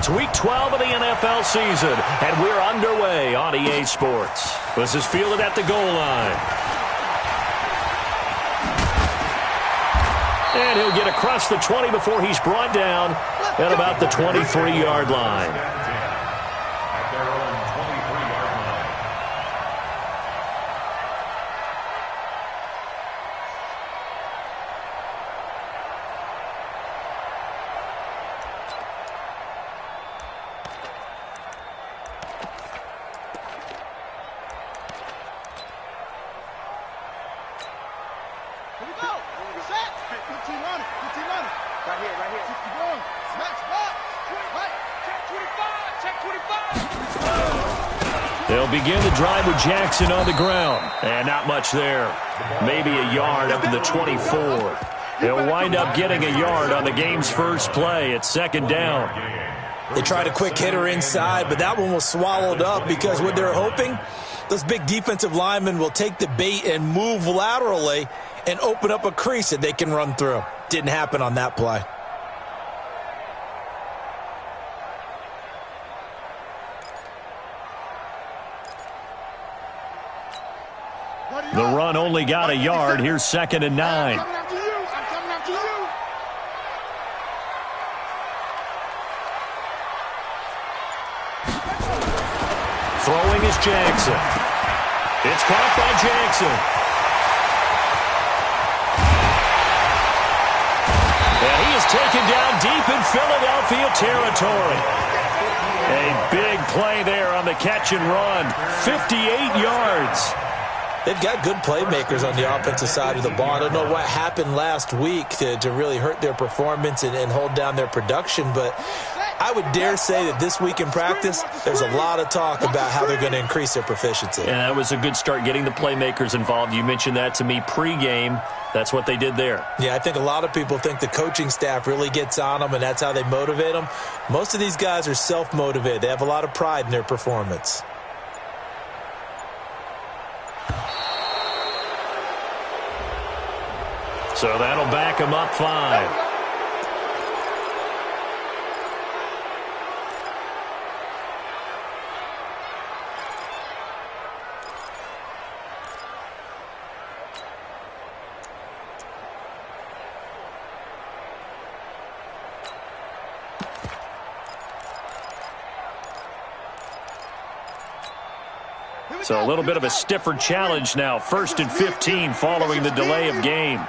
It's Week 12 of the NFL season, and we're underway on EA Sports. This is fielded at the goal line. And he'll get across the 20 before he's brought down at about the 23-yard line. They'll begin the drive with Jackson on the ground. And not much there. Maybe a yard up to the 24. They'll wind up getting a yard on the game's first play. It's second down. They tried a quick hitter inside, but that one was swallowed up because what they're hoping, those big defensive linemen will take the bait and move laterally and open up a crease that they can run through. Didn't happen on that play. The run only got a yard. Here's second and 9. Throwing is Jackson. It's caught by Jackson. And he is taken down deep in Philadelphia territory. A big play there on the catch and run. 58 yards. They've got good playmakers on the offensive side of the ball. I don't know what happened last week to really hurt their performance and hold down their production, but I would dare say that this week in practice, there's a lot of talk about how they're going to increase their proficiency. Yeah, that was a good start, getting the playmakers involved. You mentioned that to me pregame. That's what they did there. Yeah, I think a lot of people think the coaching staff really gets on them, and that's how they motivate them. Most of these guys are self-motivated. They have a lot of pride in their performance. So that'll back him up 5. So a little bit of a stiffer challenge now. 1st and 15 following the delay of game.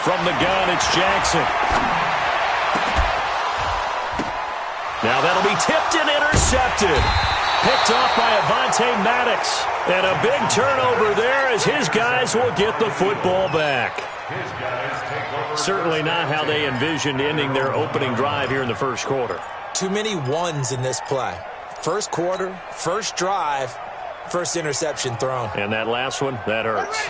From the gun, it's Jackson. Now that'll be tipped and intercepted. Picked off by Avonte Maddox. And a big turnover there as his guys will get the football back. Certainly not how they envisioned ending their opening drive here in the first quarter. Too many ones in this play. First quarter, first drive, first interception thrown. And that last one, that hurts.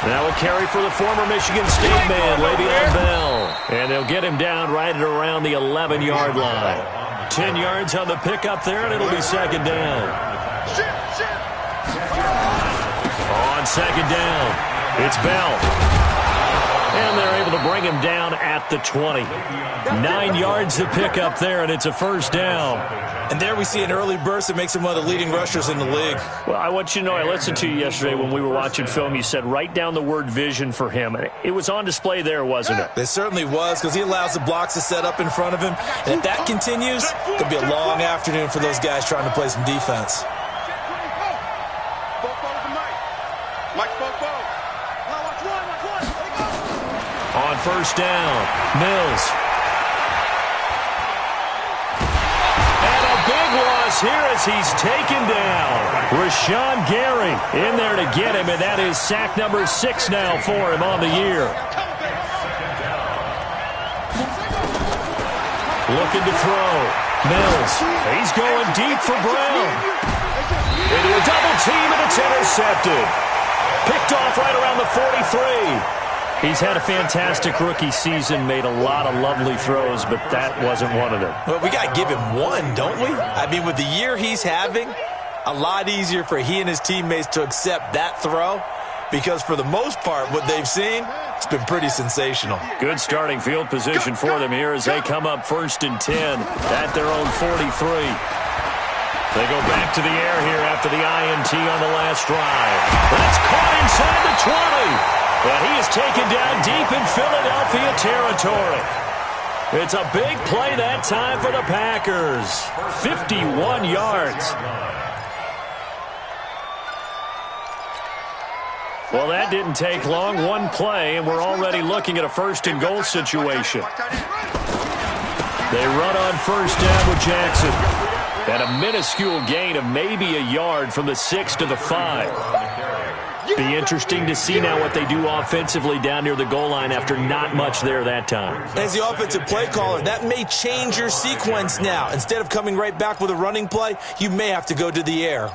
Now a carry for the former Michigan State man, Le'Veon Bell. And they'll get him down right at around the 11-yard line. 10 yards on the pickup there, and it'll be second down. On second down, it's Bell. And they're able to bring him down at the 20. 9 yards to pick up there, and it's a first down. And there we see an early burst that makes him one of the leading rushers in the league. Well, I want you to know, I listened to you yesterday when we were watching film. You said write down the word vision for him. It was on display there, wasn't it? It certainly was, because he allows the blocks to set up in front of him. And if that continues, it could be a long afternoon for those guys trying to play some defense. On first down, Mills. And a big loss here as he's taken down. Rashawn Gary in there to get him, and that is sack number 6 now for him on the year. Looking to throw. Mills. He's going deep for Brown. Into a double team, and it's intercepted. Picked off right around the 43. He's had a fantastic rookie season, made a lot of lovely throws, but that wasn't one of them. Well, we got to give him one, don't we? I mean, with the year he's having, a lot easier for he and his teammates to accept that throw because for the most part, what they've seen, it's been pretty sensational. Good starting field position for them here as they come up 1st and 10 at their own 43. They go back to the air here after the INT on the last drive. That's caught inside the 20. But he is taken down deep in Philadelphia territory. It's a big play that time for the Packers. 51 yards. Well, that didn't take long. One play, and we're already looking at a 1st and goal situation. They run on 1st down with Jackson. And a minuscule gain of maybe a yard from the 6 to the 5. Be interesting to see now what they do offensively down near the goal line after not much there that time. As the offensive play caller, that may change your sequence now. Instead of coming right back with a running play, you may have to go to the air.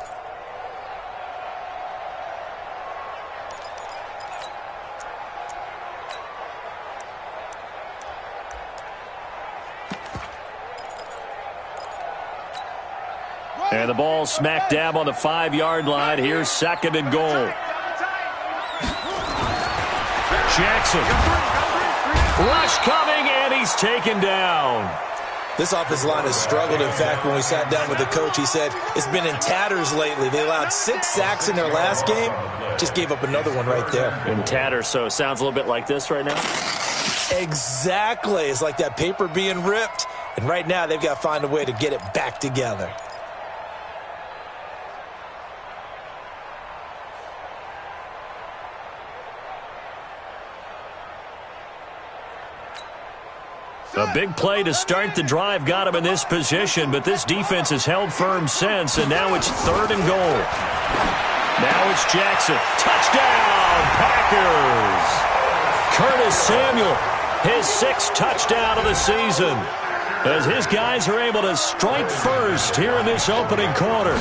And the ball smack dab on the 5-yard line. Here's 2nd and goal. Jackson. Rush coming, and he's taken down. This offensive line has struggled. In fact, when we sat down with the coach, he said it's been in tatters lately. They allowed 6 sacks in their last game. Just gave up another one right there. In tatters, so it sounds a little bit like this right now? Exactly. It's like that paper being ripped. And right now, they've got to find a way to get it back together. A big play to start the drive got him in this position, but this defense has held firm since, and now it's 3rd and goal. Now it's Jackson. Touchdown, Packers! Curtis Samuel, his 6th touchdown of the season, as his guys are able to strike first here in this opening quarter.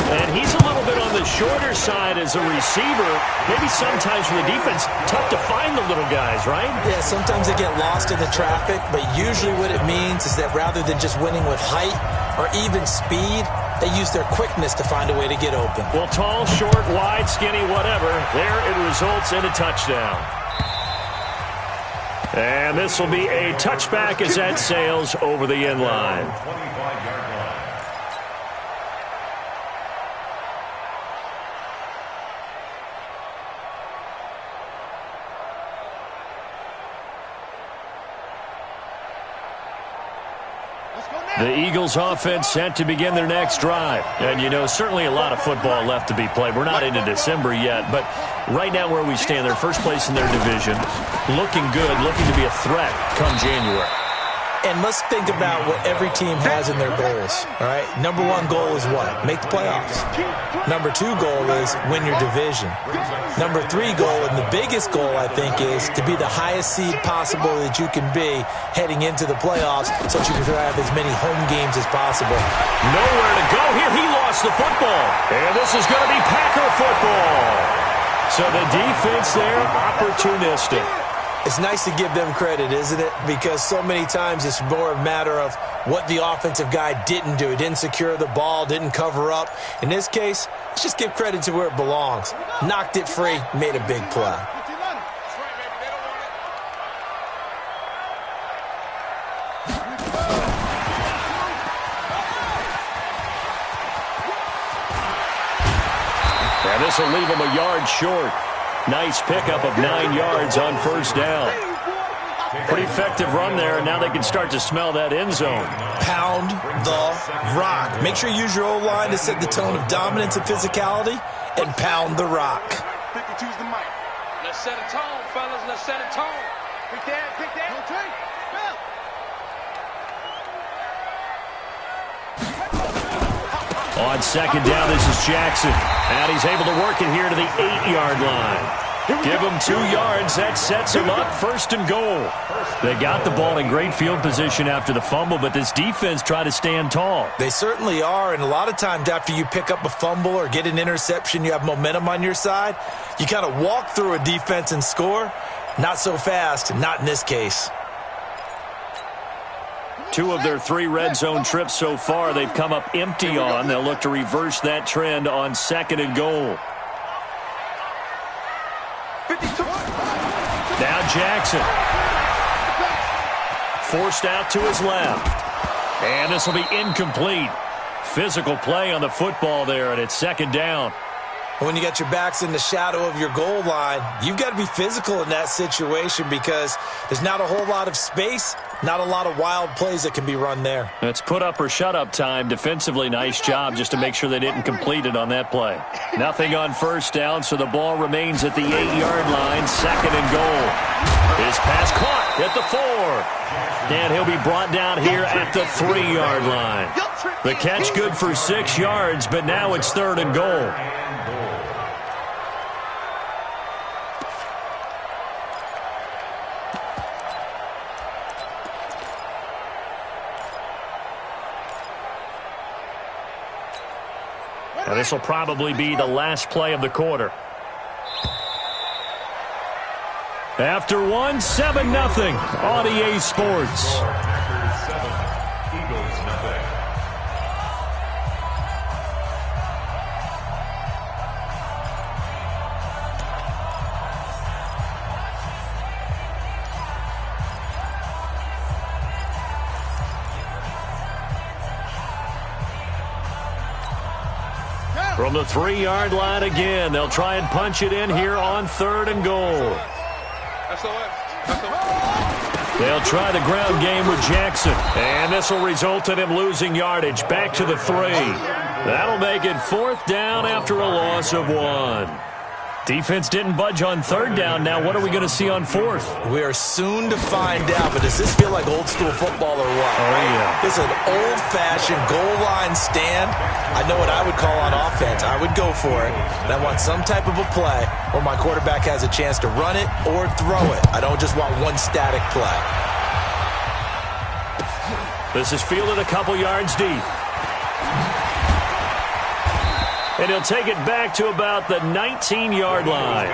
And he's a little bit on the shorter side as a receiver. Maybe sometimes for the defense, tough to find the little guys, right? Yeah, sometimes they get lost in the traffic, but usually what it means is that rather than just winning with height or even speed, they use their quickness to find a way to get open. Well, tall, short, wide, skinny, whatever, there it results in a touchdown. And this will be a touchback as that sails over the end line. The Eagles offense set to begin their next drive. And, you know, certainly a lot of football left to be played. We're not into December yet, but right now where we stand, they're first place in their division, looking good, looking to be a threat come January. And let's think about what every team has in their goals, all right? Number 1 goal is what? Make the playoffs. Number 2 goal is win your division. Number 3 goal, and the biggest goal, I think, is to be the highest seed possible that you can be heading into the playoffs so that you can have as many home games as possible. Nowhere to go here. He lost the football. And this is going to be Packer football. So the defense there, opportunistic. It's nice to give them credit, isn't it? Because so many times it's more a matter of what the offensive guy didn't do. He didn't secure the ball, didn't cover up. In this case, let's just give credit to where it belongs. Knocked it free, made a big play. And this will leave him a yard short. Nice pickup of 9 yards on 1st down. Pretty effective run there, and now they can start to smell that end zone. Pound the rock. Make sure you use your O-line to set the tone of dominance and physicality, and pound the rock. 52's the mic. Let's set a tone, fellas. Let's set a tone. Pick that, pick that. On 2nd down, this is Jackson. And he's able to work it here to the 8-yard line. Give him 2 yards. That sets him up 1st and goal. They got the ball in great field position after the fumble, but this defense tried to stand tall. They certainly are, and a lot of times after you pick up a fumble or get an interception, you have momentum on your side. You kind of walk through a defense and score. Not so fast, not in this case. 2 of their 3 red zone trips so far, they've come up empty on. They'll look to reverse that trend on 2nd and goal. Now Jackson. Forced out to his left. And this will be incomplete. Physical play on the football there, and it's 2nd down. When you got your backs in the shadow of your goal line, you've got to be physical in that situation because there's not a whole lot of space, not a lot of wild plays that can be run there. It's put up or shut up time. Defensively, nice job just to make sure they didn't complete it on that play. Nothing on 1st down, so the ball remains at the 8-yard line, 2nd and goal. His pass caught at the 4. And he'll be brought down here at the 3-yard line. The catch good for 6 yards, but now it's 3rd and goal. Now this will probably be the last play of the quarter. After 1, 7-0 on EA Sports. From the 3-yard line again, they'll try and punch it in here on 3rd and goal. They'll try the ground game with Jackson, and this will result in him losing yardage back to the 3. That'll make it 4th down after a loss of 1. Defense didn't budge on 3rd down. Now what are we going to see on 4th? We are soon to find out, but does this feel like old school football or what? Oh, yeah. This is an old-fashioned goal line stand. I know what I would call on offense. I would go for it, and I want some type of a play where my quarterback has a chance to run it or throw it. I don't just want one static play. This is fielded a couple yards deep. And he'll take it back to about the 19-yard line.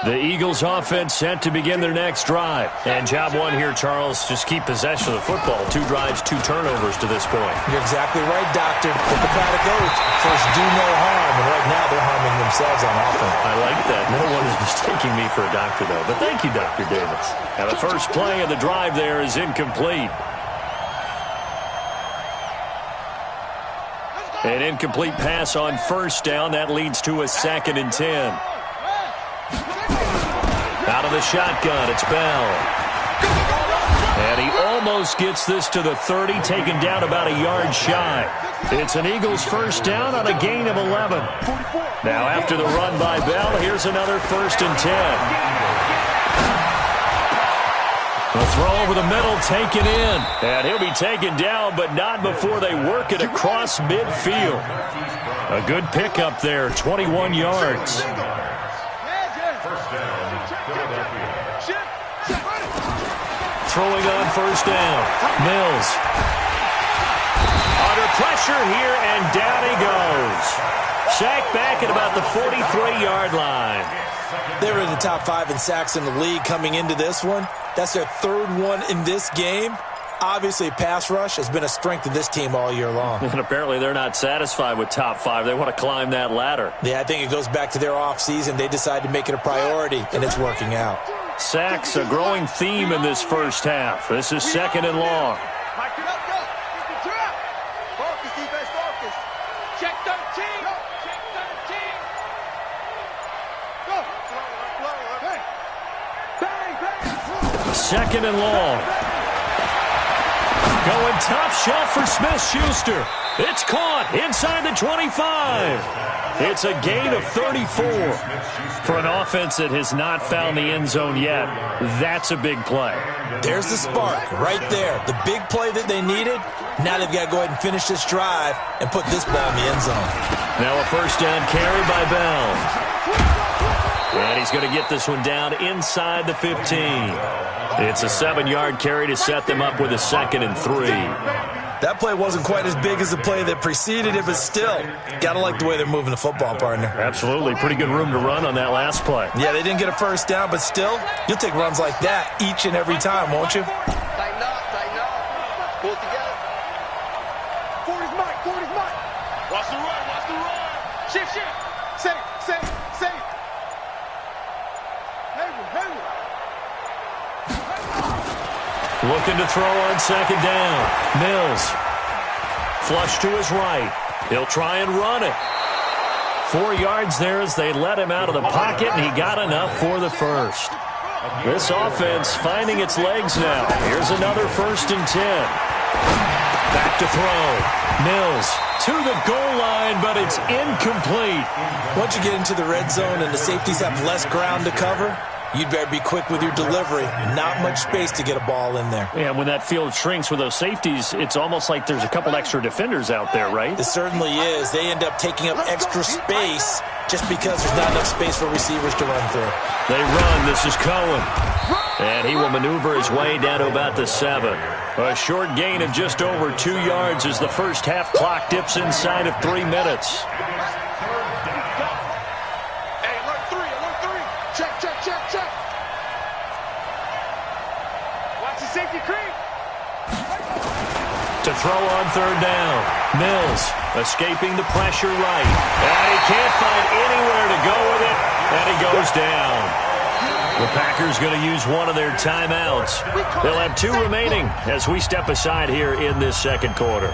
The Eagles offense set to begin their next drive. And job 1 here, Charles, just keep possession of the football. 2 drives, 2 turnovers to this point. You're exactly right, Doctor. Hippocratic oath. First, do no harm. And right now, they're harming themselves on offense. I like that. No one is mistaking me for a doctor, though. But thank you, Dr. Davis. Now, the first play of the drive there is incomplete. An incomplete pass on 1st down. That leads to a 2nd and 10. Out of the shotgun, it's Bell. And he almost gets this to the 30, taken down about a yard shy. It's an Eagles 1st down on a gain of 11. Now after the run by Bell, here's another 1st and 10. The throw over the middle, taken in. And he'll be taken down, but not before they work it across midfield. A good pickup there, 21 yards. Throwing on 1st down. Mills. Under pressure here, and down he goes. Sacked back at about the 43-yard line. They were in the top 5 in sacks in the league coming into this one. That's their 3rd one in this game. Obviously, pass rush has been a strength of this team all year long. And apparently they're not satisfied with top 5. They want to climb that ladder. Yeah, I think it goes back to their offseason. They decided to make it a priority, and it's working out. Sacks, a growing theme in this first half. This is 2nd and long. Check 13. Check 13. 2nd and long. Going top shelf for Smith-Schuster. It's caught inside the 25. It's a gain of 34. For an offense that has not found the end zone yet, that's a big play. There's the spark right there. The big play that they needed. Now they've got to go ahead and finish this drive and put this ball in the end zone. Now a first down carry by Bell. And he's going to get this one down inside the 15. It's a 7-yard carry to set them up with a 2nd and 3. That play wasn't quite as big as the play that preceded it, but still, got to like the way they're moving the football, partner. Absolutely. Pretty good room to run on that last play. Yeah, they didn't get a first down, but still, you'll take runs like that each and every time, won't you? Tighten up, tighten up. Pull it together. 40's Mike, 40's Mike. Watch the run, watch the run. Shift, shift. Safe. Hayward. Looking to throw on 2nd down. Mills. Flush to his right. He'll try and run it. 4 yards there as they let him out of the pocket, and he got enough for the first. This offense finding its legs now. Here's another 1st and 10. Back to throw. Mills to the goal line, but it's incomplete. Once you get into the red zone and the safeties have less ground to cover, you'd better be quick with your delivery. Not much space to get a ball in there. Yeah, when that field shrinks with those safeties, it's almost like there's a couple extra defenders out there, right? It certainly is. They end up taking up extra space just because there's not enough space for receivers to run through. They run. This is Cohen. And he will maneuver his way down to about the 7. A short gain of just over 2 yards as the first half clock dips inside of 3 minutes. Hey, alert 3. Check. Watch the safety creep. To throw on 3rd down. Mills escaping the pressure right. And he can't find anywhere to go with it. And he goes down. The Packers going to use one of their timeouts. They'll have 2 remaining as we step aside here in this 2nd quarter.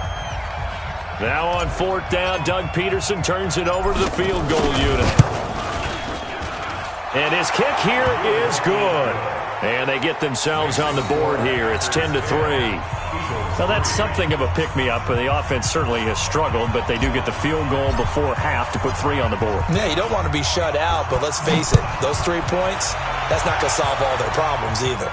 Now on 4th down, Doug Peterson turns it over to the field goal unit. And his kick here is good. And they get themselves on the board here. It's 10-3. Now, that's something of a pick-me-up. The offense certainly has struggled, but they do get the field goal before half to put 3 on the board. Yeah, you don't want to be shut out, but let's face it, those 3 points, that's not going to solve all their problems either.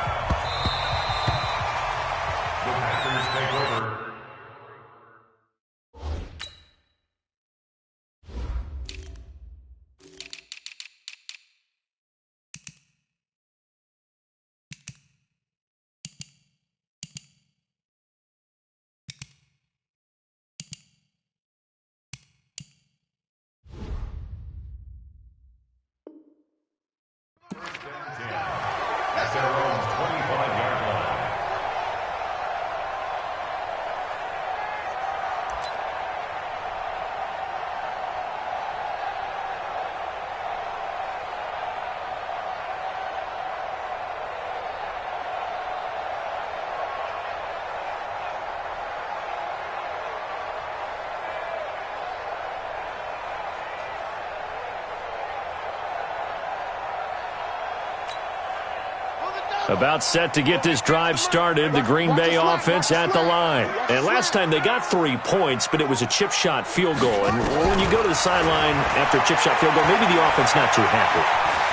About set to get this drive started, the Green Bay offense at the line. And last time they got 3 points, but it was a chip shot field goal. And when you go to the sideline after a chip shot field goal, maybe the offense not too happy.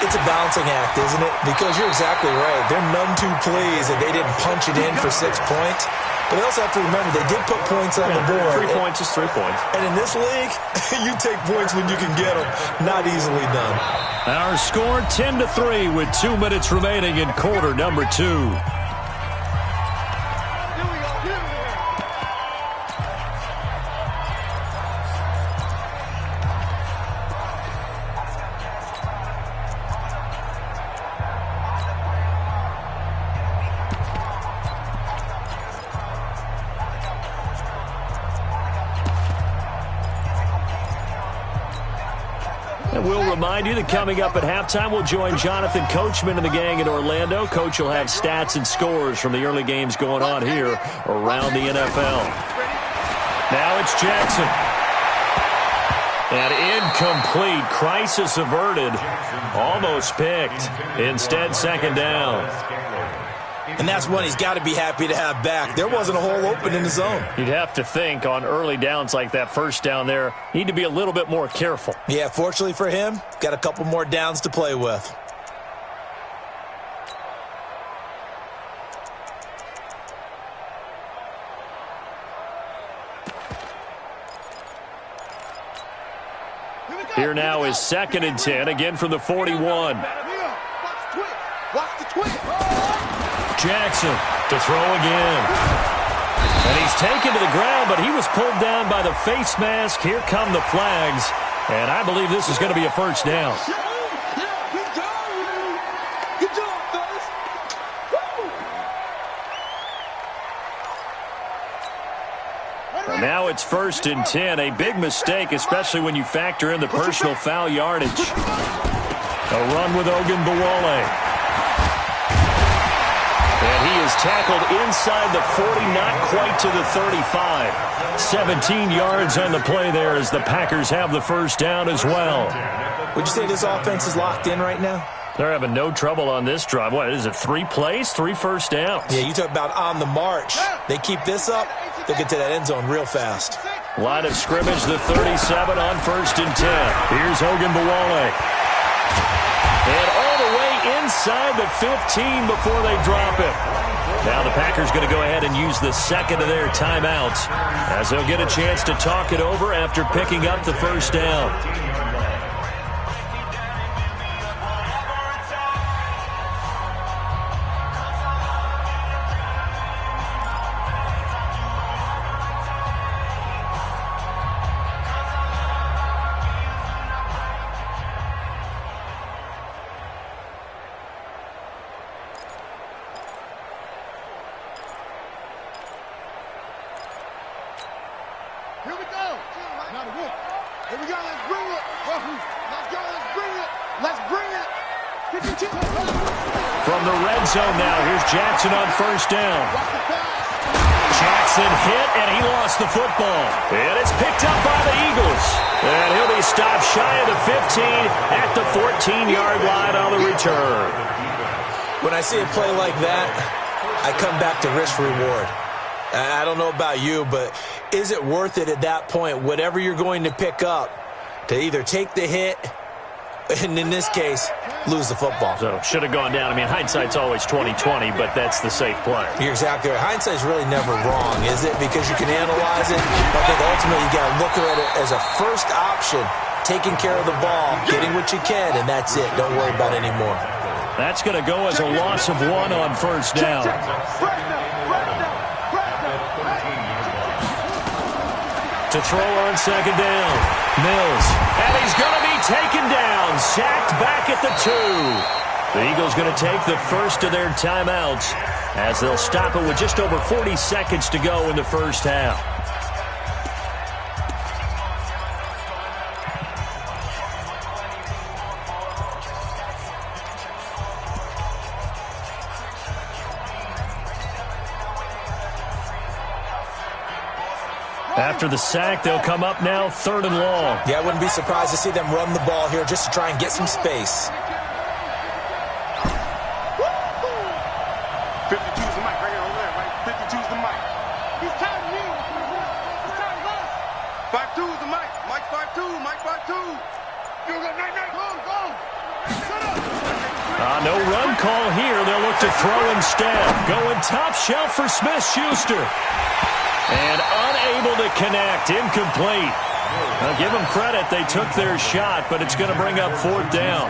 It's a balancing act, isn't it? Because you're exactly right. They're none too pleased that they didn't punch it in for 6 points. But they also have to remember they did put points on the board. 3 points is 3 points. And in this league, you take points when you can get them. Not easily done. Our score 10-3 with 2 minutes remaining in quarter number 2. We'll remind you that coming up at halftime, we'll join Jonathan Coachman and the gang in Orlando. Coach will have stats and scores from the early games going on here around the NFL. Now it's Jackson. And incomplete. Crisis averted. Almost picked. Instead, 2nd down. And that's one he's got to be happy to have back. There wasn't a hole open in the zone. You'd have to think on early downs like that first down there, need to be a little bit more careful. Yeah, fortunately for him, got a couple more downs to play with. Here now is 2nd and 10, again from the 41. Watch the twist. Jackson to throw again. And he's taken to the ground, but he was pulled down by the face mask. Here come the flags, and I believe this is going to be a first down. Now it's 1st and 10. A big mistake, especially when you factor in the personal foul yardage. A run with Ogunbowale. And he is tackled inside the 40, not quite to the 35. 17 yards on the play there as the Packers have the first down as well. Would you say this offense is locked in right now? They're having no trouble on this drive. What is it, 3 plays, 3 first downs? Yeah, you talk about on the march. They keep this up, they'll get to that end zone real fast. Line of scrimmage, the 37 on 1st and 10. Here's Ogunbowale. And all the way inside the 15 before they drop it. Now the Packers going to go ahead and use the second of their timeouts as they'll get a chance to talk it over after picking up the first down. Here we go. Now the whoop. Here we go. Let's bring it. Let's go. Let's bring it. Let's bring it. From the red zone now, here's Jackson on 1st down. Jackson hit, and he lost the football. And it's picked up by the Eagles. And he'll be stopped shy of the 15 at the 14-yard line on the return. When I see a play like that, I come back to risk-reward. I don't know about you, but is it worth it at that point, whatever you're going to pick up, to either take the hit and, in this case, lose the football? So, should have gone down. I mean, hindsight's always 20/20, but that's the safe play. You're exactly right. Hindsight's really never wrong, is it? Because you can analyze it. I think ultimately you got to look at it as a first option, taking care of the ball, getting what you can, and that's it. Don't worry about it anymore. That's going to go as a loss of 1 on 1st down. To throw on 2nd down. Mills. And he's going to be taken down. Sacked back at the 2. The Eagles going to take the first of their timeouts as they'll stop it with just over 40 seconds to go in the first half. After the sack, they'll come up now 3rd and long. Yeah, I wouldn't be surprised to see them run the ball here just to try and get some space. 52's the mic right here over there, right? 52's the mic. He's tired of me. He's tired of us. 52's the mic. Mike 52. Mike 52. You go, night, night. Go. Shut up. No run call here. They'll look to throw instead. Going top shelf for Smith-Schuster. And unable to connect. Incomplete. Now, give them credit. They took their shot, but it's going to bring up 4th down.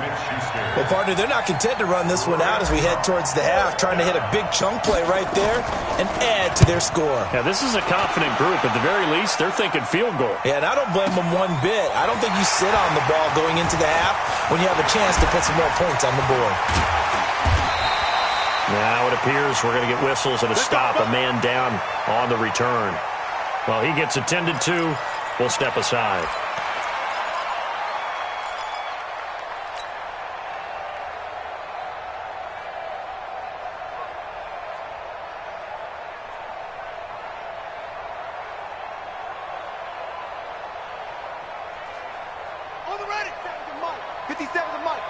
Well, partner, they're not content to run this one out as we head towards the half, trying to hit a big chunk play right there and add to their score. Yeah, this is a confident group. At the very least, they're thinking field goal. Yeah, and I don't blame them one bit. I don't think you sit on the ball going into the half when you have a chance to put some more points on the board. Now it appears we're going to get whistles and a stop, a man down on the return. Well, he gets attended to. We'll step aside. On the ready. 57's the mic.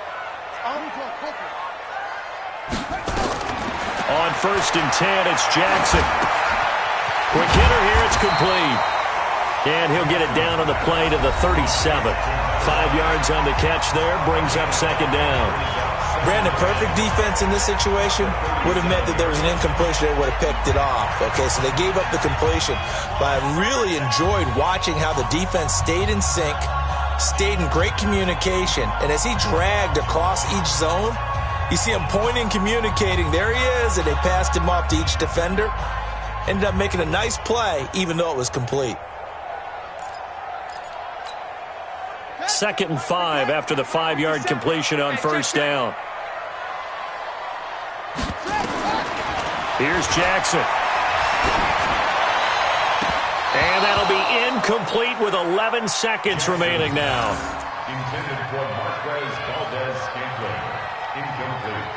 On 1st and 10, it's Jackson. Quick hitter here, it's complete. And he'll get it down on the play to the 37. 5 yards on the catch there, brings up 2nd down. Brandon, perfect defense in this situation would have meant that there was an incompletion that would have picked it off. Okay, so they gave up the completion. But I really enjoyed watching how the defense stayed in sync, stayed in great communication, and as he dragged across each zone, you see him pointing, communicating. There he is, and they passed him off to each defender. Ended up making a nice play, even though it was complete. 2nd and 5 after the 5-yard completion on first down. Here's Jackson. And that'll be incomplete with 11 seconds remaining now. Intended for Marquez Valdez-Scantling. Incomplete.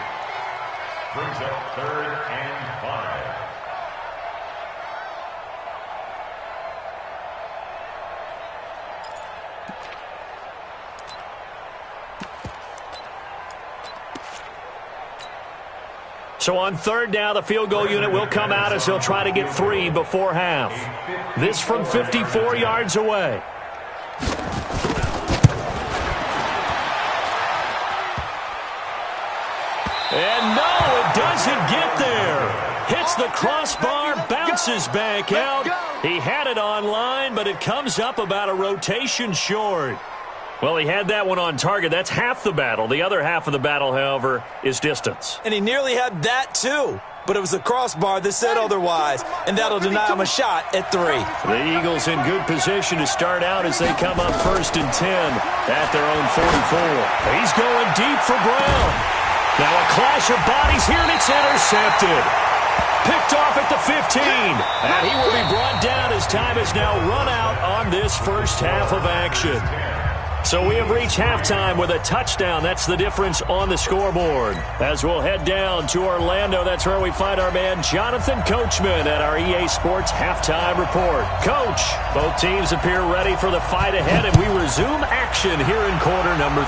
Brings up 3rd and 5. So on 3rd down, the field goal unit will come out as they'll try to get 3 before half. This from 54 yards away. And no, it doesn't get there. Hits the crossbar, bounces back out. He had it on line, but it comes up about a rotation short. Well, he had that one on target. That's half the battle. The other half of the battle, however, is distance. And he nearly had that, too. But it was the crossbar that said otherwise, and that'll deny him a shot at 3. The Eagles in good position to start out as they come up 1st and 10 at their own 44. He's going deep for Brown. Now a clash of bodies here, and it's intercepted. Picked off at the 15. And he will be brought down as time has now run out on this first half of action. So we have reached halftime with a touchdown. That's the difference on the scoreboard. As we'll head down to Orlando, that's where we find our man Jonathan Coachman at our EA Sports Halftime Report. Coach, both teams appear ready for the fight ahead, and we resume action here in quarter number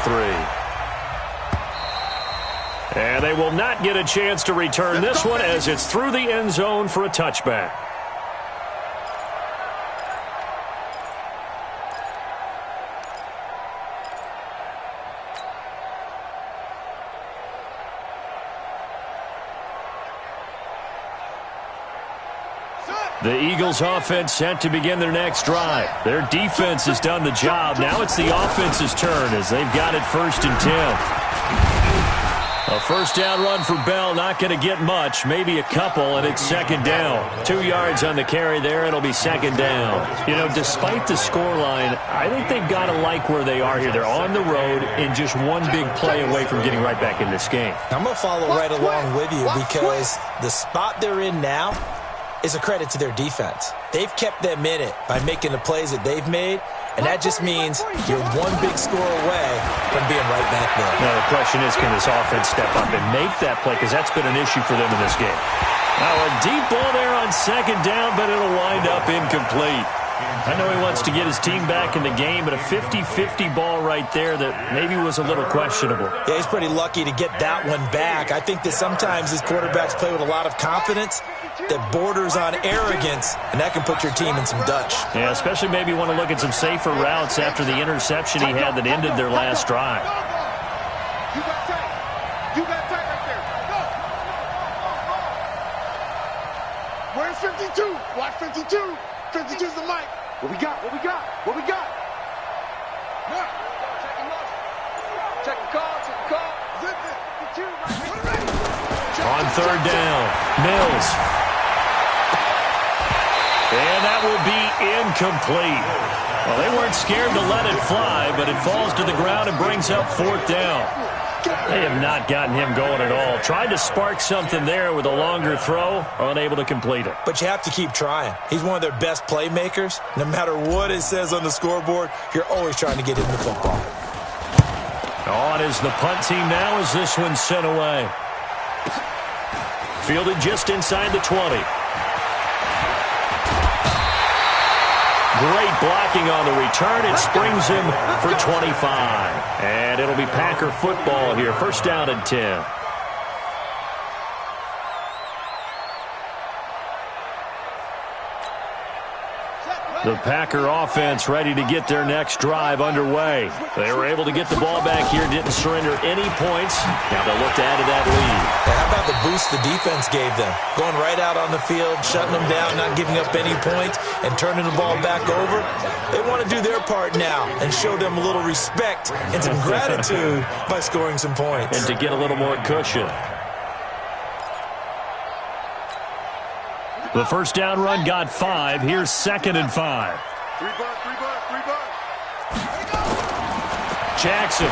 3. And they will not get a chance to return this one as it's through the end zone for a touchback. The Eagles offense set to begin their next drive. Their defense has done the job. Now it's the offense's turn as they've got it 1st and 10. A first down run for Bell, not going to get much, maybe a couple, and it's 2nd down. 2 yards on the carry there, it'll be 2nd down. You know, despite the scoreline, I think they've got to like where they are here. They're on the road and just one big play away from getting right back in this game. I'm going to follow right along with you because the spot they're in now is a credit to their defense. They've kept them in it by making the plays that they've made, and that just means you're one big score away from being right back there. Now the question is, can this offense step up and make that play? Because that's been an issue for them in this game. Now a deep ball there on 2nd down, but it'll wind up incomplete. I know he wants to get his team back in the game, but a 50-50 ball right there that maybe was a little questionable. Yeah, he's pretty lucky to get that one back. I think that sometimes these quarterbacks play with a lot of confidence that borders on arrogance, and that can put your team in some Dutch. Yeah, especially maybe want to look at some safer routes after the interception he had that ended their last drive. You got tight. You got tight right there. Go. Where's 52? Watch 52. 52's the mic. What we got? What we got? What we got? Now. Check the call. Check the call. Zip it. On 3rd down, Mills. And that will be incomplete. Well, they weren't scared to let it fly, but it falls to the ground and brings up 4th down. They have not gotten him going at all. Tried to spark something there with a longer throw, unable to complete it. But you have to keep trying. He's one of their best playmakers. No matter what it says on the scoreboard, you're always trying to get him the football. On is the punt team now as this one's sent away. Fielded just inside the 20. Great blocking on the return. It springs him for 25. And it'll be Packer football here. 1st down and 10. The Packer offense ready to get their next drive underway. They were able to get the ball back here, didn't surrender any points. Now they'll look to add to that lead. How about the boost the defense gave them? Going right out on the field, shutting them down, not giving up any points, and turning the ball back over. They want to do their part now and show them a little respect and some gratitude by scoring some points. And to get a little more cushion. The first down run got 5. Here's 2nd and 5. 3 bucks, 3 bucks, 3 bucks. Jackson.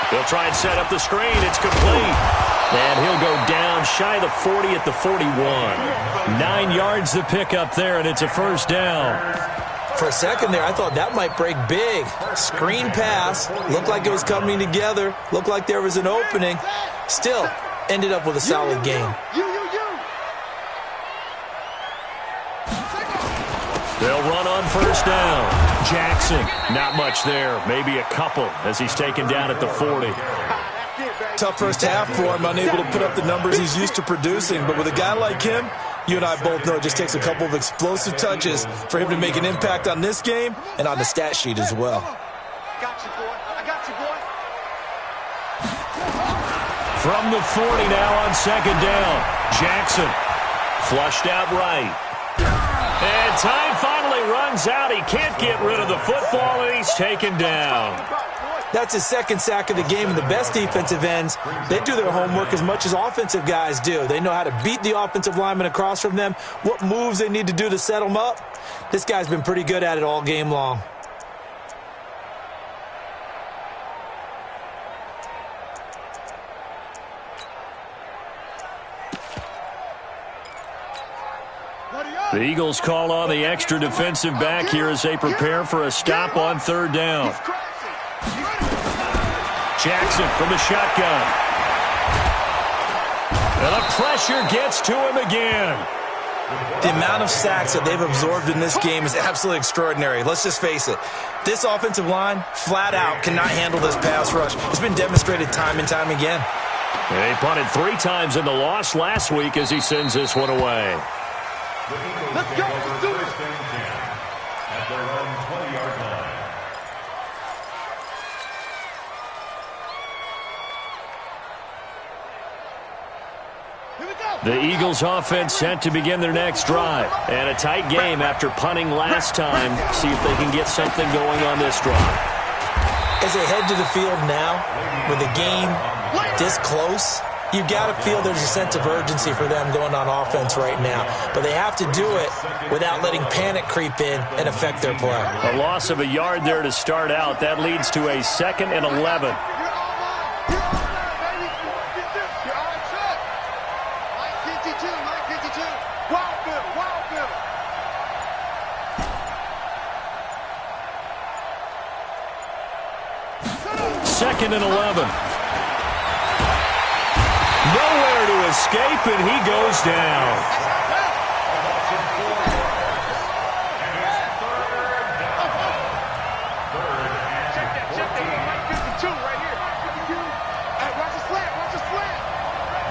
He'll try and set up the screen. It's complete. And he'll go down shy of the 40 at the 41. 9 yards to pick up there, and it's a first down. For a second there, I thought that might break big. Screen pass. Looked like it was coming together. Looked like there was an opening. Still, ended up with a solid game. They'll run on first down. Jackson, not much there. Maybe a couple as he's taken down at the 40. Tough first half for him, unable to put up the numbers he's used to producing. But with a guy like him, you and I both know it just takes a couple of explosive touches for him to make an impact on this game and on the stat sheet as well. Got you, boy. I got you, boy. From the 40 now on second down. Jackson flushed out right. And time finally runs out. He can't get rid of the football, and he's taken down. That's his second sack of the game. And the best defensive ends, they do their homework as much as offensive guys do. They know how to beat the offensive lineman across from them, what moves they need to do to set them up. This guy's been pretty good at it all game long. The Eagles call on the extra defensive back here as they prepare for a stop on third down. Jackson from the shotgun. And the pressure gets to him again. The amount of sacks that they've absorbed in this game is absolutely extraordinary. Let's just face it. This offensive line, flat out, cannot handle this pass rush. It's been demonstrated time and time again. They punted 3 times in the loss last week as he sends this one away. Let's go. Let's do it. At their own 20-yard line. Here we go. The Eagles offense set to begin their next drive. And a tight game after punting last time. See if they can get something going on this drive. As they head to the field now, with the game this close, you've got to feel there's a sense of urgency for them going on offense right now. But they have to do it without letting panic creep in and affect their play. A loss of a yard there to start out. That leads to a 2nd and 11. You're all mine, baby. You're all set. Mike 52, Mike 52. Wild bill, wild bill. Second and 11. Nowhere to escape, and he goes down. Check that. Mike 52 right here. Hey, watch the slant, watch the slant.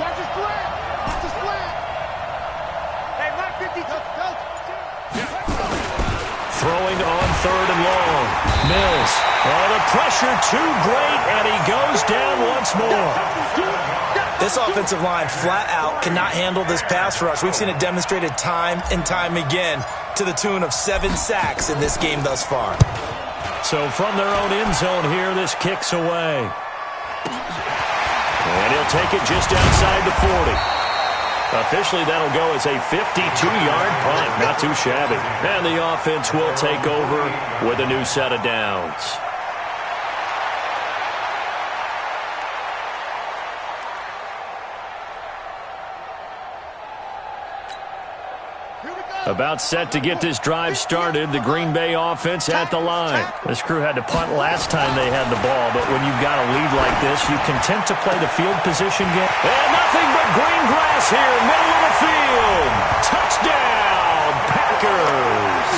Watch the slant, watch the slant. Hey, Mike 52. Throwing on third and long. Mills. Oh, the pressure too great, and he goes down once more. This offensive line flat out cannot handle this pass rush. We've seen it demonstrated time and time again to the tune of 7 sacks in this game thus far. So from their own end zone here, this kicks away. And he'll take it just outside the 40. Officially, that'll go as a 52-yard punt. Not too shabby. And the offense will take over with a new set of downs. About set to get this drive started, the Green Bay offense at the line. This crew had to punt last time they had the ball, but when you've got a lead like this, you content to play the field position game. And nothing but green grass here, middle of the field. Touchdown, Packers.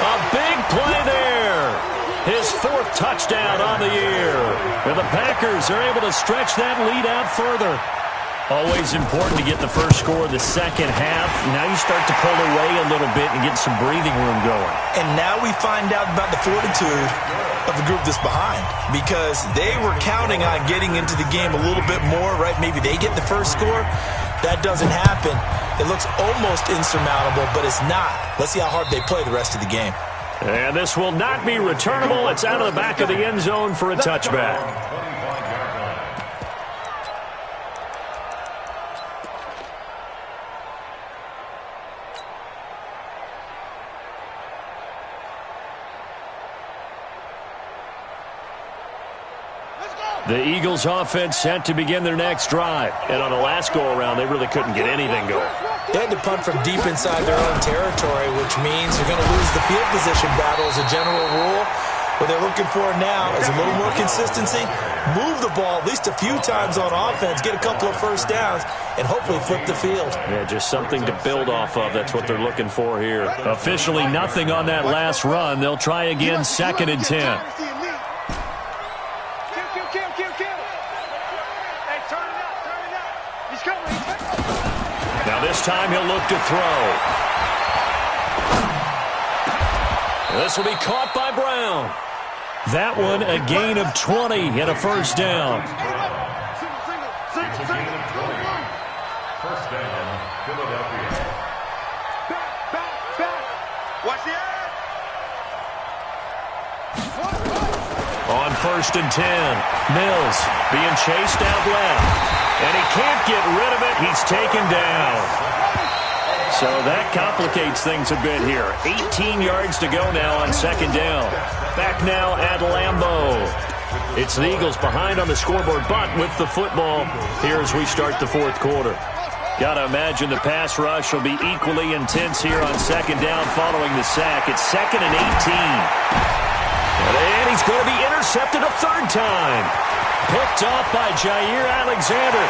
A big play there. His 4th touchdown on the year. And the Packers are able to stretch that lead out further. Always important to get the first score of the second half. Now you start to pull away a little bit and get some breathing room going. And now we find out about the fortitude of the group that's behind, because they were counting on getting into the game a little bit more, right? Maybe they get the first score. That doesn't happen. It looks almost insurmountable, but it's not. Let's see how hard they play the rest of the game. And this will not be returnable. It's out of the back of the end zone for a touchback. The Eagles offense set to begin their next drive. And on the last go-around, they really couldn't get anything going. They had to punt from deep inside their own territory, which means you're going to lose the field position battle as a general rule. What they're looking for now is a little more consistency, move the ball at least a few times on offense, get a couple of first downs, and hopefully flip the field. Yeah, just something to build off of. That's what they're looking for here. Officially nothing on that last run. They'll try again, 2nd and 10. Now this time he'll look to throw. This will be caught by Brown. That one a gain of 20 and a first down. First down, Philadelphia. Back. Watch the eye. On 1st and 10, Mills being chased out left. And he can't get rid of it. He's taken down. So that complicates things a bit here. 18 yards to go now on 2nd down. Back now at Lambeau. It's the Eagles behind on the scoreboard, but with the football here as we start the 4th quarter. Got to imagine the pass rush will be equally intense here on 2nd down following the sack. It's 2nd and 18. And he's going to be intercepted a 3rd time. Picked off by Jair Alexander.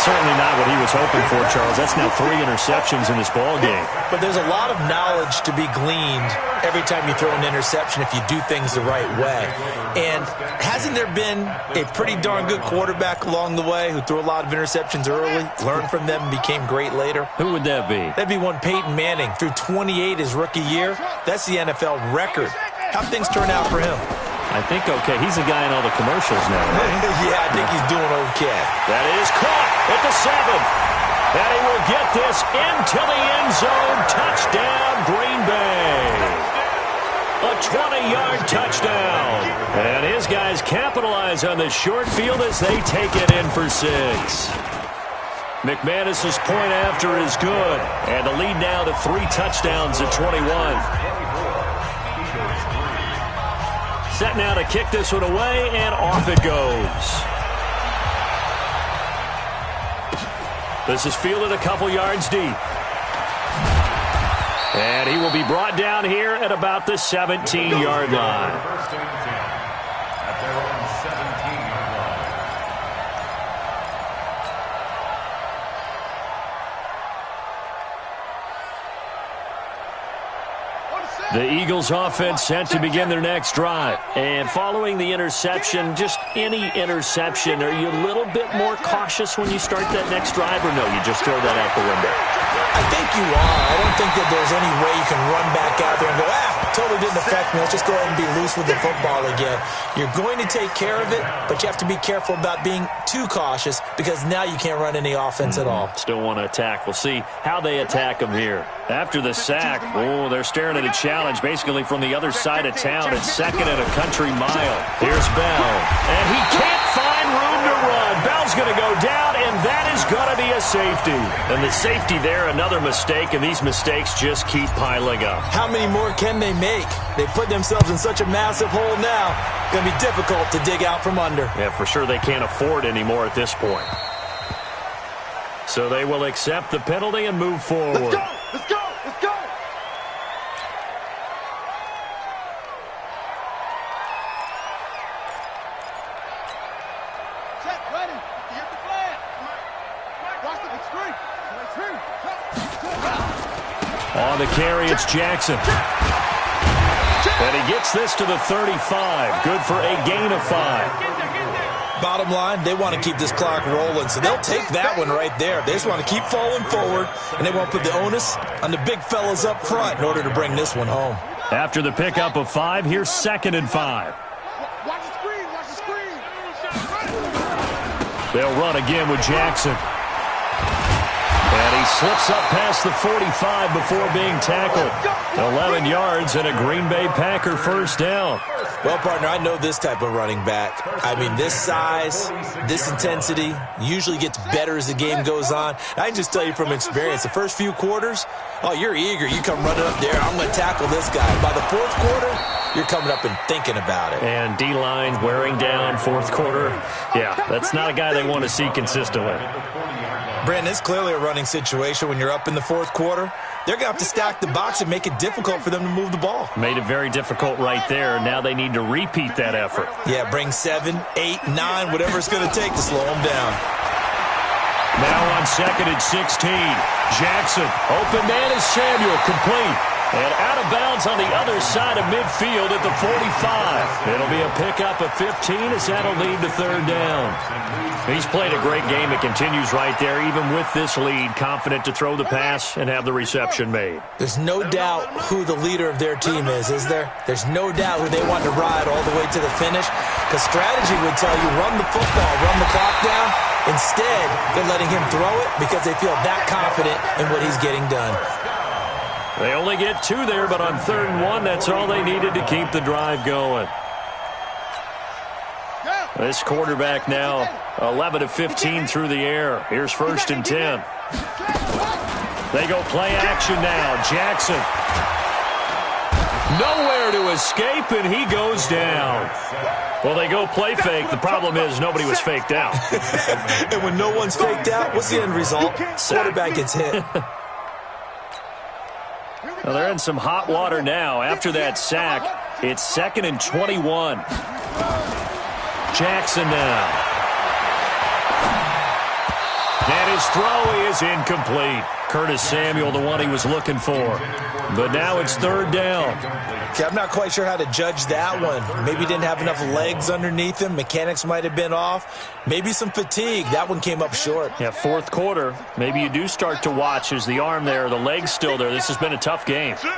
Certainly not what he was hoping for, Charles. That's now 3 interceptions in this ball game. But there's a lot of knowledge to be gleaned every time you throw an interception if you do things the right way. And hasn't there been a pretty darn good quarterback along the way who threw a lot of interceptions early, learned from them, and became great later? Who would that be? That'd be one Peyton Manning. Threw 28 his rookie year. That's the NFL record. How'd things turn out for him? I think okay. He's a guy in all the commercials now, right? Yeah, I think he's doing okay. That is caught at the 7. And he will get this into the end zone. Touchdown, Green Bay. A 20-yard touchdown. And his guys capitalize on the short field as they take it in for 6. McManus's point after is good. And the lead now to 3 touchdowns at 21. Set now to kick this one away, and off it goes. This is fielded a couple yards deep. And he will be brought down here at about the 17-yard line. First and 10 at their own 17-yard line. The Eagles offense set to begin their next drive. And following the interception, just any interception, are you a little bit more cautious when you start that next drive, or no, you just throw that out the window? I think you are. I don't think that there's any way you can run back out there and go, totally didn't affect me. Let's just go ahead and be loose with the football again. You're going to take care of it, but you have to be careful about being too cautious because now you can't run any offense at all. Still want to attack. We'll see how they attack them here. After the sack, they're staring at a challenge basically from the other side of town. It's 2nd and a country mile. Here's Bell, and he can't find room to run. Bell's going to go down, and that is going to be a safety. And the safety there, another mistake, and these mistakes just keep piling up. How many more can they make? They put themselves in such a massive hole now. It's going to be difficult to dig out from under. Yeah, for sure they can't afford anymore at this point. So they will accept the penalty and move forward. Let's go! Let's go! Let's go! Check, ready. Get the flag. Watch the screen. On the carry, it's Jackson. And he gets this to the 35. Good for a gain of 5. Bottom line, they want to keep this clock rolling, so they'll take that one right there. They just want to keep falling forward, and they won't put the onus on the big fellas up front in order to bring this one home. After the pickup of 5, here's 2nd and 5. Watch the screen, watch the screen. They'll run again with Jackson. And he slips up past the 45 before being tackled. 11 yards and a Green Bay Packer first down. Well, partner, I know this type of running back. I mean, this size, this intensity usually gets better as the game goes on. I can just tell you from experience, the first few quarters, oh, you're eager. You come running up there, I'm going to tackle this guy. By the fourth quarter, you're coming up and thinking about it. And D-line wearing down fourth quarter. Yeah, that's not a guy they want to see consistently. Brandon, it's clearly a running situation when you're up in the fourth quarter. They're going to have to stack the box and make it difficult for them to move the ball. Made it very difficult right there. Now they need to repeat that effort. Yeah, bring 7, 8, 9, whatever it's going to take to slow them down. Now on 2nd and 16. Jackson, open man is Samuel, complete. And out of bounds on the other side of midfield at the 45. It'll be a pickup of 15 as that'll lead to 3rd down. He's played a great game. It continues right there, even with this lead, confident to throw the pass and have the reception made. There's no doubt who the leader of their team is there? There's no doubt who they want to ride all the way to the finish. Because strategy would tell you, run the football, run the clock down. Instead, they're letting him throw it because they feel that confident in what he's getting done. They only get 2 there, but on 3rd and 1, that's all they needed to keep the drive going. This quarterback now 11 of 15 through the air. Here's 1st and 10. They go play action now. Jackson. Nowhere to escape, and he goes down. Well, they go play fake. The problem is nobody was faked out. And when no one's faked out, what's the end result? Quarterback gets hit. Well, they're in some hot water now. After that sack, it's 2nd and 21. Jackson now. And his throw is incomplete. Curtis Samuel, the one he was looking for. But now it's 3rd down. Okay, I'm not quite sure how to judge that one. Maybe he didn't have enough legs underneath him. Mechanics might have been off. Maybe some fatigue. That one came up short. Yeah, 4th quarter. Maybe you do start to watch as the arm there, the leg's still there. This has been a tough game. Hey,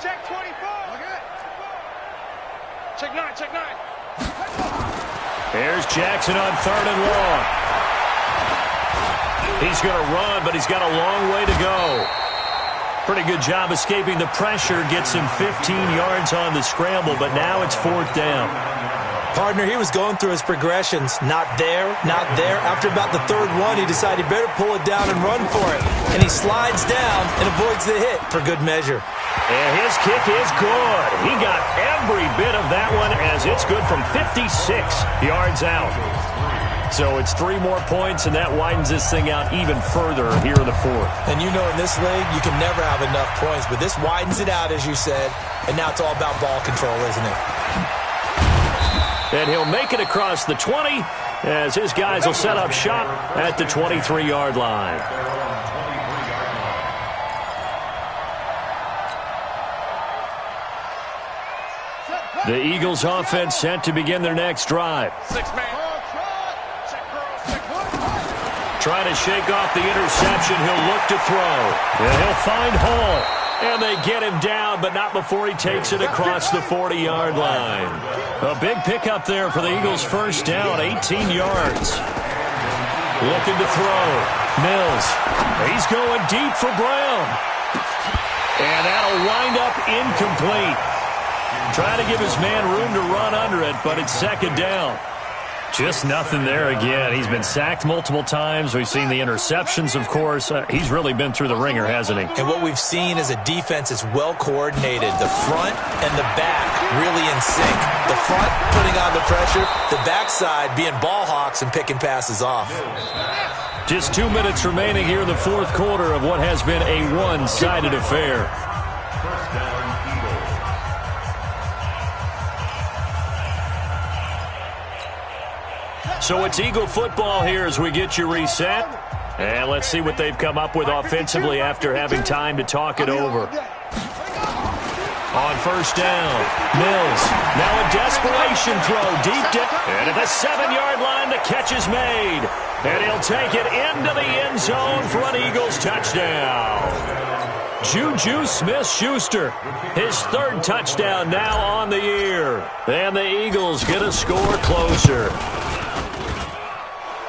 check 24. Okay. Check 9, check 9. Here's Jackson on 3rd and long. He's going to run, but he's got a long way to go. Pretty good job escaping the pressure. Gets him 15 yards on the scramble, but now it's 4th down. Partner, he was going through his progressions. Not there, not there. After about the 3rd one, he decided he better pull it down and run for it. And he slides down and avoids the hit for good measure. And his kick is good. He got every bit of that one as it's good from 56 yards out. So it's 3 more points, and that widens this thing out even further here in the 4th. And you know in this league, you can never have enough points, but this widens it out, as you said, and now it's all about ball control, isn't it? And he'll make it across the 20 as his guys will set up shop at the 23-yard line. The Eagles offense set to begin their next drive. 6-man. Trying to shake off the interception. He'll look to throw. And he'll find Hall. And they get him down, but not before he takes it across the 40-yard line. A big pickup there for the Eagles' first down, 18 yards. Looking to throw. Mills. He's going deep for Brown. And that'll wind up incomplete. Trying to give his man room to run under it, but it's 2nd down. Just nothing there again. He's been sacked multiple times. We've seen the interceptions, of course. He's really been through the ringer, hasn't he? And what we've seen is a defense that's well coordinated. The front and the back really in sync. The front putting on the pressure, the backside being ball hawks and picking passes off. Just 2 minutes remaining here in the 4th quarter of what has been a one-sided affair. So it's Eagle football here as we get you reset. And let's see what they've come up with offensively after having time to talk it over. On first down, Mills. Now a desperation throw deep down. And at the 7-yard line, the catch is made. And he'll take it into the end zone for an Eagles touchdown. Juju Smith-Schuster, his 3rd touchdown now on the year. And the Eagles get a score closer.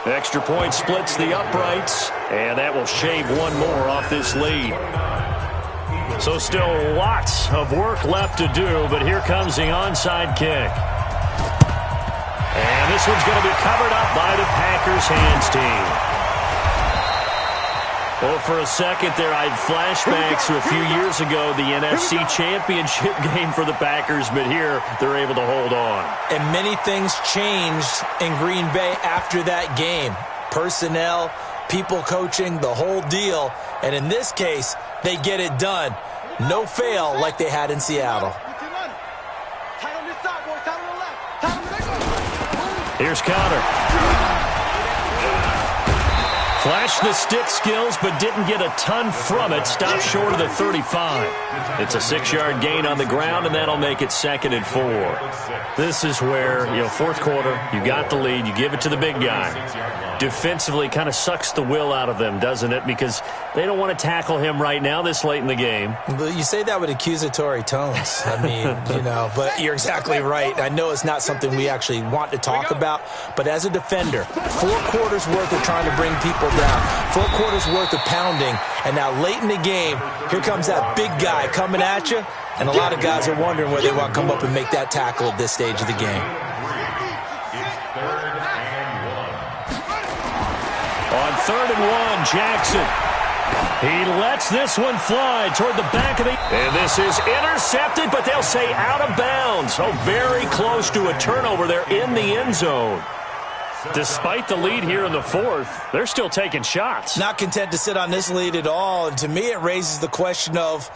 Extra point splits the uprights, and that will shave one more off this lead. So still lots of work left to do, but here comes the onside kick. And this one's going to be covered up by the Packers hands team. Well, for a second there, I had flashbacks to a few years ago, the NFC Championship game for the Packers, but here they're able to hold on. And many things changed in Green Bay after that game. Personnel, people coaching, the whole deal. And in this case, they get it done. No fail like they had in Seattle. Here's Connor. Flashed the stick skills, but didn't get a ton from it. Stopped short of the 35. It's a 6-yard gain on the ground, and that'll make it 2nd and 4. This is where, fourth quarter, you got the lead, you give it to the big guy. Defensively, kind of sucks the will out of them, doesn't it? Because they don't want to tackle him right now this late in the game. But you say that with accusatory tones. I mean, but you're exactly right. I know it's not something we actually want to talk about, but as a defender, 4 quarters worth of trying to bring people down, 4 quarters worth of pounding, and now late in the game, here comes that big guy coming at you, and a lot of guys are wondering where they want to come up and make that tackle at this stage of the game. On 3rd and 1, Jackson. He lets this one fly toward the back of the... And this is intercepted, but they'll say out of bounds. So very close to a turnover there in the end zone. Despite the lead here in the 4th, they're still taking shots. Not content to sit on this lead at all. And to me, it raises the question of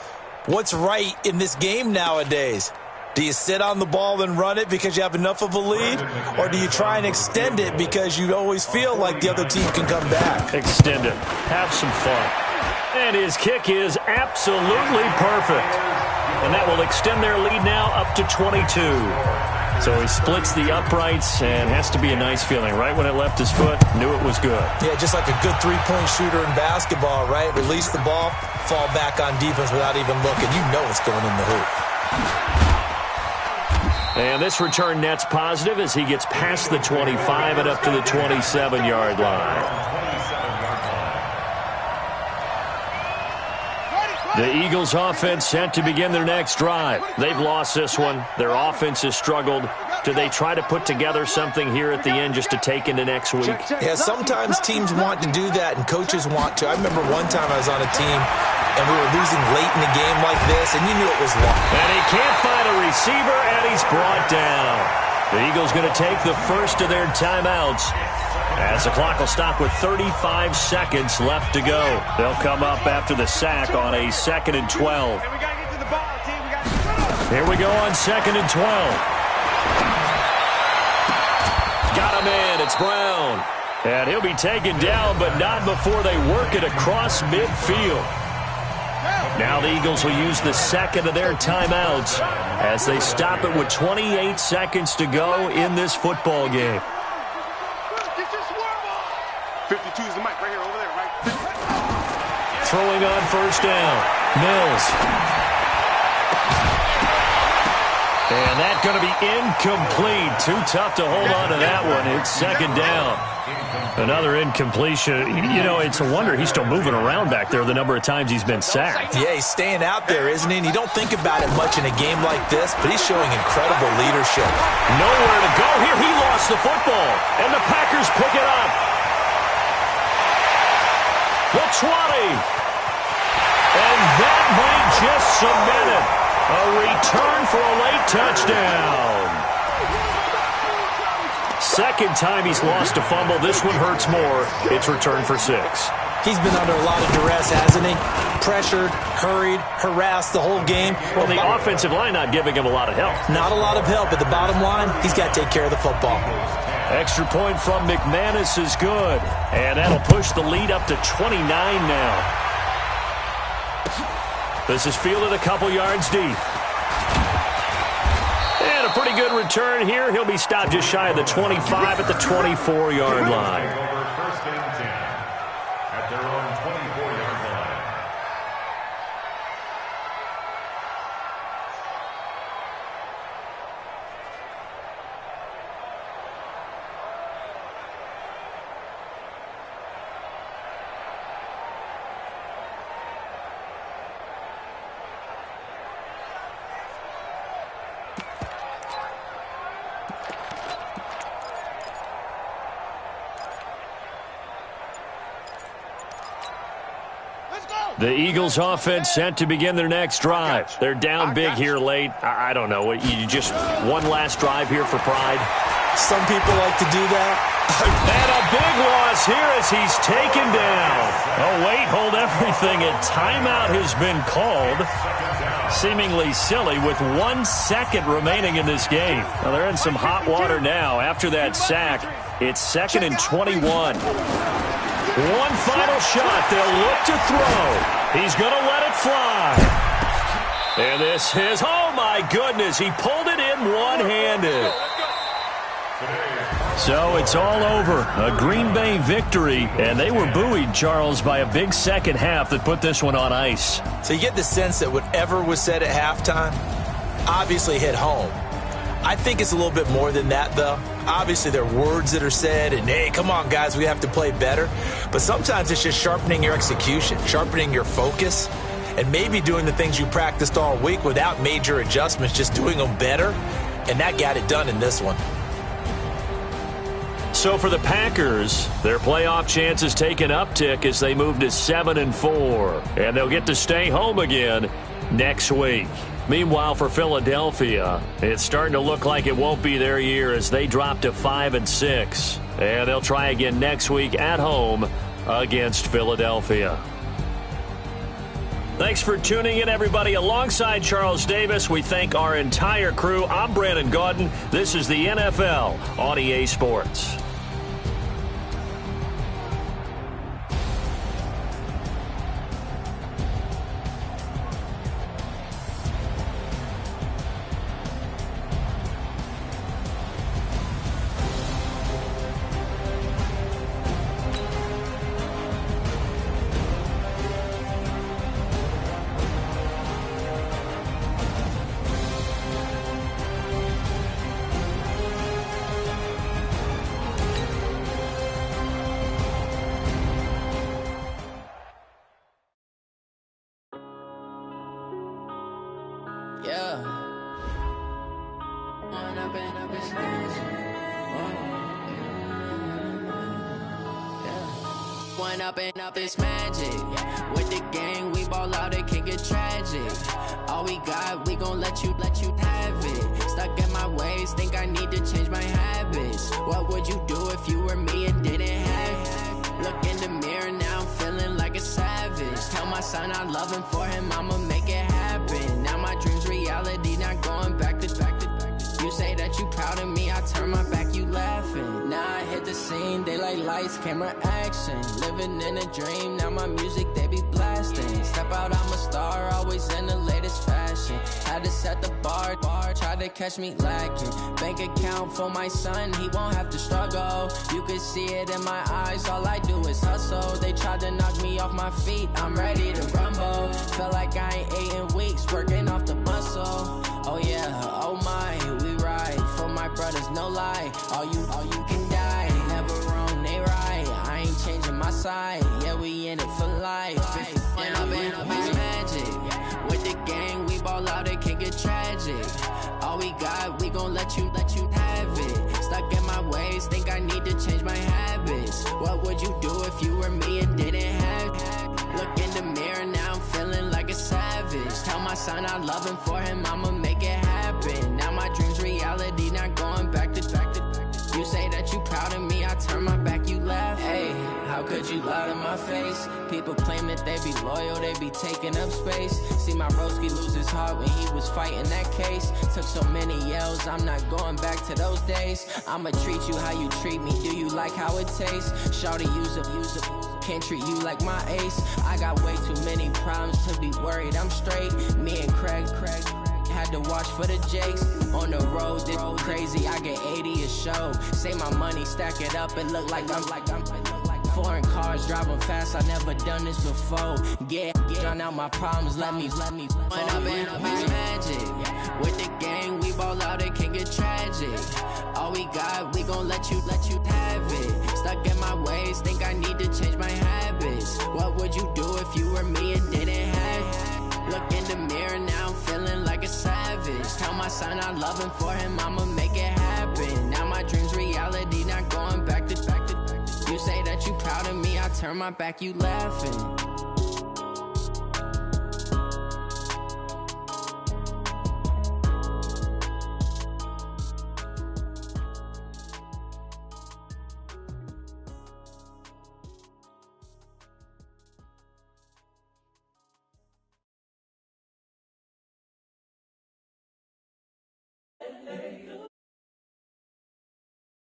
what's right in this game nowadays. Do you sit on the ball and run it because you have enough of a lead? Or do you try and extend it because you always feel like the other team can come back? Extend it. Have some fun. And his kick is absolutely perfect. And that will extend their lead now up to 22. So he splits the uprights and has to be a nice feeling. Right when it left his foot, knew it was good. Yeah, just like a good 3-point shooter in basketball, right? Release the ball, fall back on defense without even looking. You know it's going in the hoop. And this return net's positive as he gets past the 25 and up to the 27-yard line. The Eagles offense set to begin their next drive. They've lost this one. Their offense has struggled. Do they try to put together something here at the end just to take into next week? Yeah, sometimes teams want to do that and coaches want to. I remember one time I was on a team and we were losing late in the game like this, and you knew it was long. And he can't find a receiver, and he's brought down. The Eagles going to take the first of their timeouts as the clock will stop with 35 seconds left to go. They'll come up after the sack on a 2nd and 12. Here we go on 2nd and 12. Got him in. It's Brown. And he'll be taken down, but not before they work it across midfield. Now the Eagles will use the 2nd of their timeouts as they stop it with 28 seconds to go in this football game. 52 is the mic right here, over there, right? Throwing on first down. Mills. And that's going to be incomplete. Too tough to hold on to that one. It's 2nd down. Another incompletion. It's a wonder he's still moving around back there the number of times he's been sacked. Yeah, he's staying out there, isn't he? And you don't think about it much in a game like this, but he's showing incredible leadership. Nowhere to go here. He lost the football, and the Packers pick it up. The 20. And that might just cement it. A return for a late touchdown. Second time he's lost a fumble. This one hurts more. It's returned for 6. He's been under a lot of duress, hasn't he? Pressured, hurried, harassed the whole game. Well, the offensive line not giving him a lot of help. Not a lot of help, but the bottom line, he's got to take care of the football. Extra point from McManus is good. And that'll push the lead up to 29 now. This is fielded a couple yards deep. And a pretty good return here. He'll be stopped just shy of the 25 at the 24-yard line. Over first and 10 at their own 24-yard line. The Eagles offense set to begin their next drive. They're down big here late. I don't know. You just one last drive here for pride? Some people like to do that. And a big loss here as he's taken down. Oh, wait, hold everything. A timeout has been called. Seemingly silly with 1 second remaining in this game. Well, they're in some hot water now. After that sack, it's 2nd and 21. One final shot. They'll look to throw. He's going to let it fly. And this is, oh my goodness, he pulled it in one-handed. So it's all over. A Green Bay victory, and they were buoyed, Charles, by a big second half that put this one on ice. So you get the sense that whatever was said at halftime obviously hit home. I think it's a little bit more than that, though. Obviously, there are words that are said, and, hey, come on, guys, we have to play better. But sometimes it's just sharpening your execution, sharpening your focus, and maybe doing the things you practiced all week without major adjustments, just doing them better. And that got it done in this one. So for the Packers, their playoff chances take an uptick as they move to 7-4. And they'll get to stay home again next week. Meanwhile, for Philadelphia, it's starting to look like it won't be their year as they drop to 5-6. And they'll try again next week at home against Philadelphia. Thanks for tuning in, everybody. Alongside Charles Davis, we thank our entire crew. I'm Brandon Gaudin. This is the NFL on EA Sports. Up this magic with the gang, we ball out, it can get tragic. All we got, we gon' let you have it. Stuck in my ways, think I need to change my habits. What would you do if you were me and didn't have it? Look in the mirror, now I'm feeling like a savage. Tell my son I love him, for him I'ma make it happen. Now my dreams reality, not going back to. You say that you proud of me, I turn my back, you laughing. Now I hit the scene, they like lights, camera, action. Living in a dream, now my music, they be blasting. Step out, I'm a star, always in the latest fashion. Had to set the bar, try to catch me lacking. Bank account for my son, he won't have to struggle. You can see it in my eyes, all I do is hustle. They tried to knock me off my feet, I'm ready to rumble. Feel like I ain't ate in weeks, working off the muscle. Oh yeah, oh my, we ride for my brothers, no lie. All you can die, never wrong, they right. I ain't changing my side, yeah, we in it for life. And I've been magic with the gang, we ball out, it can get tragic. All we got, we gon' let you have it. Stuck in my ways, think I need to change my habits. What would you do if you were me and didn't have it? Look in the mirror, now I'm feeling like a savage. Tell my son I love him, for him I'ma make it happen. Now my dreams reality, not going back to. You say that you proud of me, I turn my back, you laugh. Hey, how could you lie to my face? People claim that they be loyal, they be taking up space. See my broski lose his heart when he was fighting that case. Took so many yells, I'm not going back to those days. I'ma treat you how you treat me, do you like how it tastes? Shawty, use up, can't treat you like my ace. I got way too many problems to be worried, I'm straight. Me and Craig had to watch for the jakes. On the road, this crazy, I get 80 a show. Say my money, stack it up, it look like I'm foreign cars, driving fast, I never done this before. Get drown out my problems, let me When up in magic, with the gang, we ball out, it can get tragic. All we got, we gon' let you have it. Stuck in my ways, think I need to change my habits. What would you do if you were me and didn't have it? Look in the mirror now, I'm feeling like a savage. Tell my son I love him, for him I'ma make it happen. Now my dream's reality, not going back to. You say that you proud of me, I turn my back, you laughing.